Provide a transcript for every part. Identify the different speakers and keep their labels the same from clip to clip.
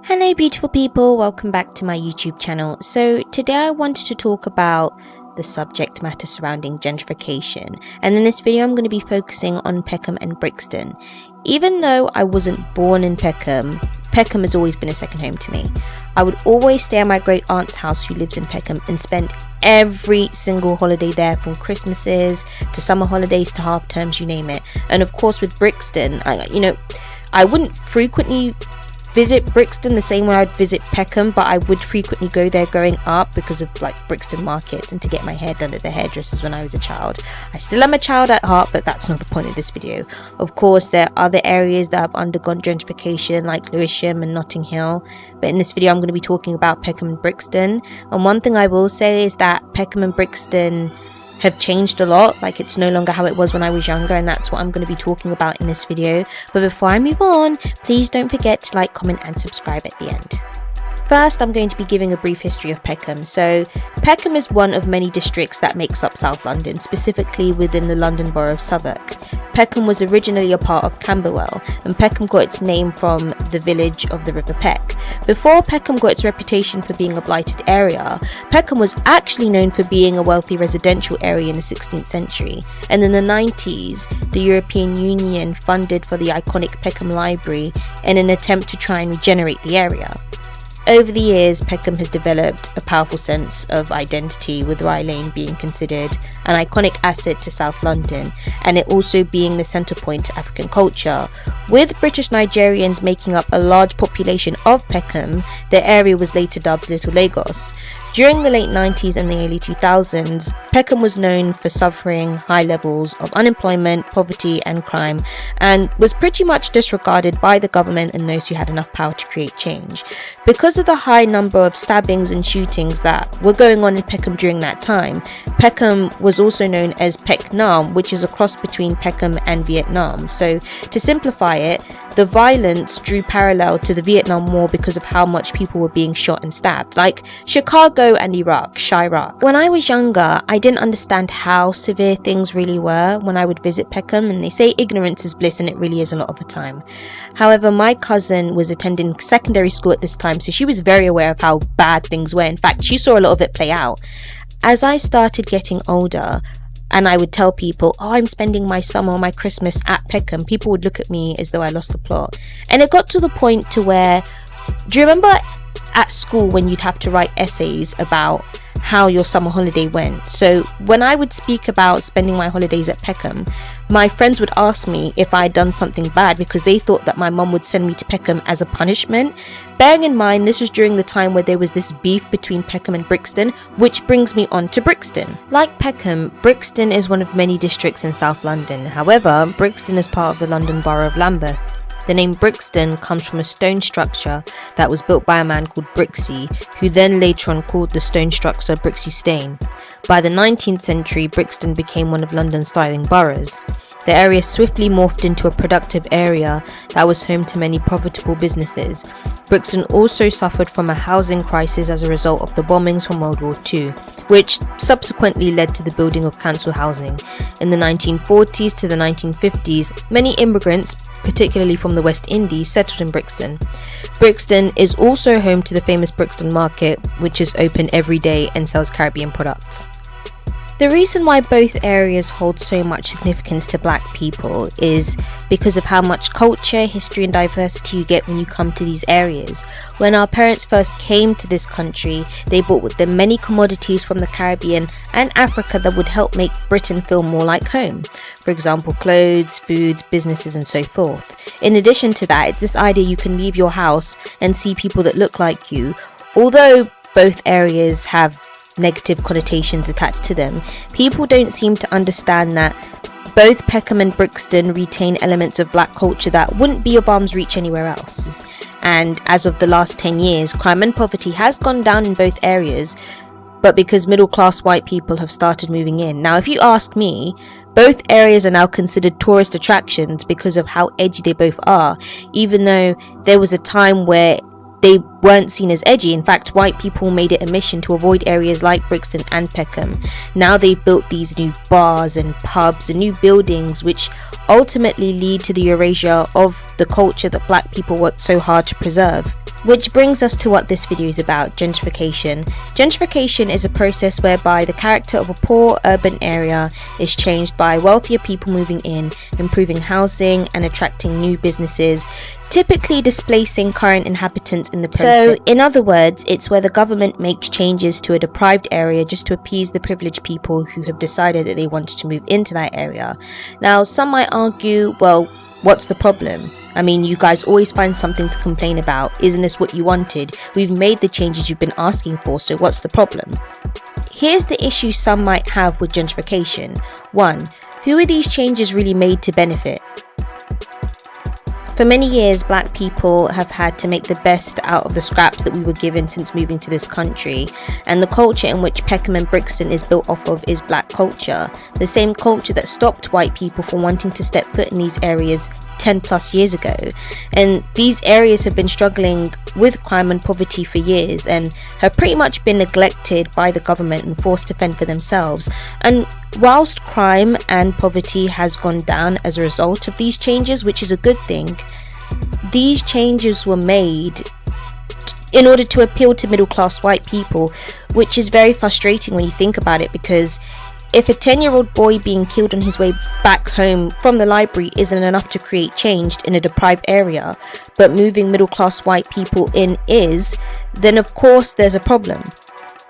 Speaker 1: Hello beautiful people, welcome back to my YouTube channel. So today I wanted to talk about the subject matter surrounding gentrification, and in this video I'm going to be focusing on Peckham and Brixton. Even though I wasn't born in Peckham, Peckham has always been a second home to me. I would always stay at my great aunt's house who lives in Peckham and spend every single holiday there, from Christmases to summer holidays to half terms, you name it. And of course with Brixton, I wouldn't frequently visit Brixton the same way I'd visit Peckham, but I would frequently go there growing up because of like Brixton markets and to get my hair done at the hairdressers when I was a child. I still am a child at heart, but that's not the point of this video. Of course, there are other areas that have undergone gentrification like Lewisham and Notting Hill, but in this video I'm going to be talking about Peckham and Brixton. And one thing I will say is that Peckham and Brixton have changed a lot. Like, it's no longer how it was when I was younger, and that's what I'm going to be talking about in this video. But before I move on, please don't forget to like, comment and subscribe at the end. First, I'm going to be giving a brief history of Peckham. So, Peckham is one of many districts that makes up South London, specifically within the London Borough of Southwark. Peckham was originally a part of Camberwell, and Peckham got its name from the village of the River Peck. Before Peckham got its reputation for being a blighted area, Peckham was actually known for being a wealthy residential area in the 16th century. And in the 90s, the European Union funded for the iconic Peckham Library in an attempt to try and regenerate the area. Over the years, Peckham has developed a powerful sense of identity, with Rye Lane being considered an iconic asset to South London, and it also being the centre point to African culture. With British Nigerians making up a large population of Peckham, the area was later dubbed Little Lagos. During the late 90s and the early 2000s, Peckham was known for suffering high levels of unemployment, poverty and crime, and was pretty much disregarded by the government and those who had enough power to create change. Because of the high number of stabbings and shootings that were going on in Peckham during that time, Peckham was also known as Pek Nam, which is a cross between Peckham and Vietnam. So to simplify it, the violence drew parallel to the Vietnam War because of how much people were being shot and stabbed, like Chicago and Iraq, Chirac. When I was younger, I didn't understand how severe things really were when I would visit Peckham, and they say ignorance is bliss, and it really is a lot of the time. However, my cousin was attending secondary school at this time, so she was very aware of how bad things were. In fact, she saw a lot of it play out. As I started getting older, and I would tell people, oh, I'm spending my summer or my Christmas at Peckham, people would look at me as though I lost the plot. And it got to the point to where, do you remember at school when you'd have to write essays about how your summer holiday went? So when I would speak about spending my holidays at Peckham, my friends would ask me if I had done something bad because they thought that my mum would send me to Peckham as a punishment. Bearing in mind, this was during the time where there was this beef between Peckham and Brixton, which brings me on to Brixton. Like Peckham, Brixton is one of many districts in South London. However, Brixton is part of the London Borough of Lambeth. The name Brixton comes from a stone structure that was built by a man called Brixie, who then later on called the stone structure Brixie Stane. By the 19th century, Brixton became one of London's thriving boroughs. The area swiftly morphed into a productive area that was home to many profitable businesses. Brixton also suffered from a housing crisis as a result of the bombings from World War II, which subsequently led to the building of council housing. In the 1940s to the 1950s, many immigrants, particularly from the West Indies, settled in Brixton. Brixton is also home to the famous Brixton Market, which is open every day and sells Caribbean products. The reason why both areas hold so much significance to black people is because of how much culture, history and diversity you get when you come to these areas. When our parents first came to this country, they brought with them many commodities from the Caribbean and Africa that would help make Britain feel more like home. For example, clothes, foods, businesses and so forth. In addition to that, it's this idea you can leave your house and see people that look like you. Although both areas have negative connotations attached to them, people don't seem to understand that both Peckham and Brixton retain elements of black culture that wouldn't be of arm's reach anywhere else. And as of the last 10 years, crime and poverty has gone down in both areas, but because middle class white people have started moving in. Now, if you ask me, both areas are now considered tourist attractions because of how edgy they both are, even though there was a time where they weren't seen as edgy. In fact, white people made it a mission to avoid areas like Brixton and Peckham. Now they've built these new bars and pubs and new buildings which ultimately lead to the erasure of the culture that black people worked so hard to preserve. Which brings us to what this video is about, gentrification. Gentrification is a process whereby the character of a poor urban area is changed by wealthier people moving in, improving housing and attracting new businesses, typically displacing current inhabitants in the process. So, in other words, it's where the government makes changes to a deprived area just to appease the privileged people who have decided that they wanted to move into that area. Now, some might argue, well, what's the problem? I mean, you guys always find something to complain about. Isn't this what you wanted? We've made the changes you've been asking for, so what's the problem? Here's the issue some might have with gentrification. 1. Who are these changes really made to benefit? For many years, black people have had to make the best out of the scraps that we were given since moving to this country, and the culture in which Peckham and Brixton is built off of is black culture, the same culture that stopped white people from wanting to step foot in these areas 10 plus years ago. And these areas have been struggling with crime and poverty for years and have pretty much been neglected by the government and forced to fend for themselves. And whilst crime and poverty has gone down as a result of these changes, which is a good thing, these changes were made in order to appeal to middle class white people, which is very frustrating when you think about it, because if a 10-year-old boy being killed on his way back home from the library isn't enough to create change in a deprived area, but moving middle-class white people in is, then of course there's a problem.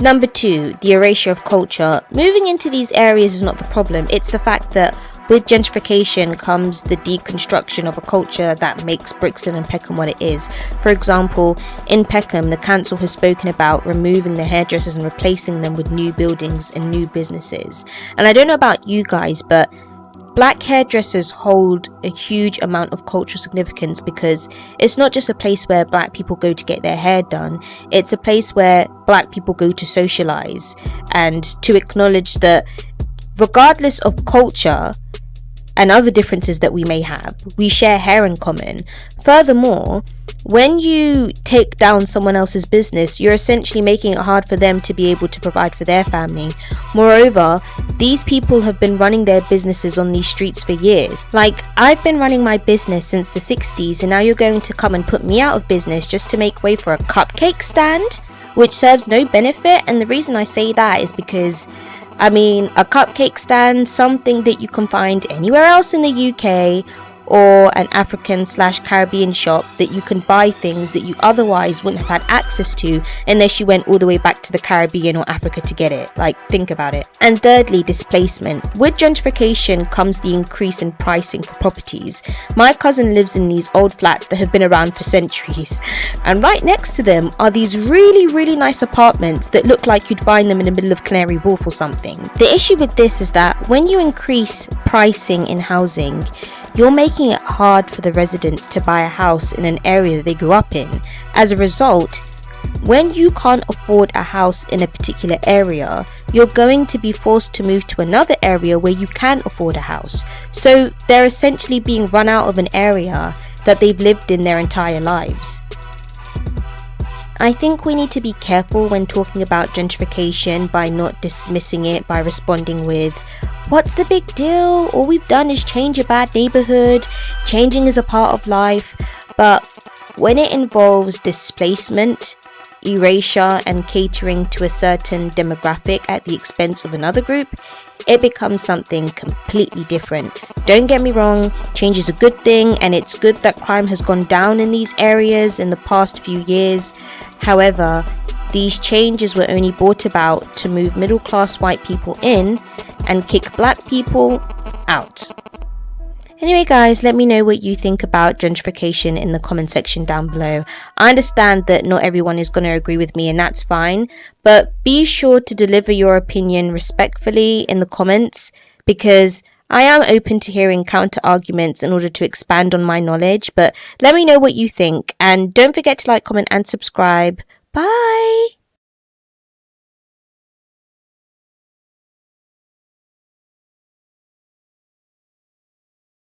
Speaker 1: Number 2, the erasure of culture. Moving into these areas is not the problem, it's the fact that with gentrification comes the deconstruction of a culture that makes Brixton and Peckham what it is. For example, in Peckham, the council has spoken about removing the hairdressers and replacing them with new buildings and new businesses. And I don't know about you guys, but black hairdressers hold a huge amount of cultural significance, because it's not just a place where black people go to get their hair done, it's a place where black people go to socialize and to acknowledge that regardless of culture and other differences that we may have, we share hair in common. Furthermore, when you take down someone else's business, you're essentially making it hard for them to be able to provide for their family. Moreover, these people have been running their businesses on these streets for years. Like, I've been running my business since the 60s, and now you're going to come and put me out of business just to make way for a cupcake stand, which serves no benefit. And the reason I say that is because, I mean, a cupcake stand, something that you can find anywhere else in the UK, or an African/Caribbean shop that you can buy things that you otherwise wouldn't have had access to unless you went all the way back to the Caribbean or Africa to get it. Like, think about it. And thirdly, displacement. With gentrification comes the increase in pricing for properties. My cousin lives in these old flats that have been around for centuries, and right next to them are these really nice apartments that look like you'd find them in the middle of Canary Wharf or something. The issue with this is that when you increase pricing in housing, you're making it hard for the residents to buy a house in an area that they grew up in. As a result, when you can't afford a house in a particular area, you're going to be forced to move to another area where you can afford a house. So they're essentially being run out of an area that they've lived in their entire lives. I think we need to be careful when talking about gentrification by not dismissing it by responding with, "What's the big deal? All we've done is change a bad neighborhood. Changing is a part of life." But when it involves displacement, erasure, and catering to a certain demographic at the expense of another group, it becomes something completely different. Don't get me wrong, change is a good thing, and it's good that crime has gone down in these areas in the past few years. However, these changes were only brought about to move middle-class white people in and kick black people out. Anyway guys, let me know what you think about gentrification in the comment section down below. I understand that not everyone is going to agree with me, and that's fine, but be sure to deliver your opinion respectfully in the comments, because I am open to hearing counter arguments in order to expand on my knowledge. But let me know what you think, and don't forget to like, comment and subscribe. Bye!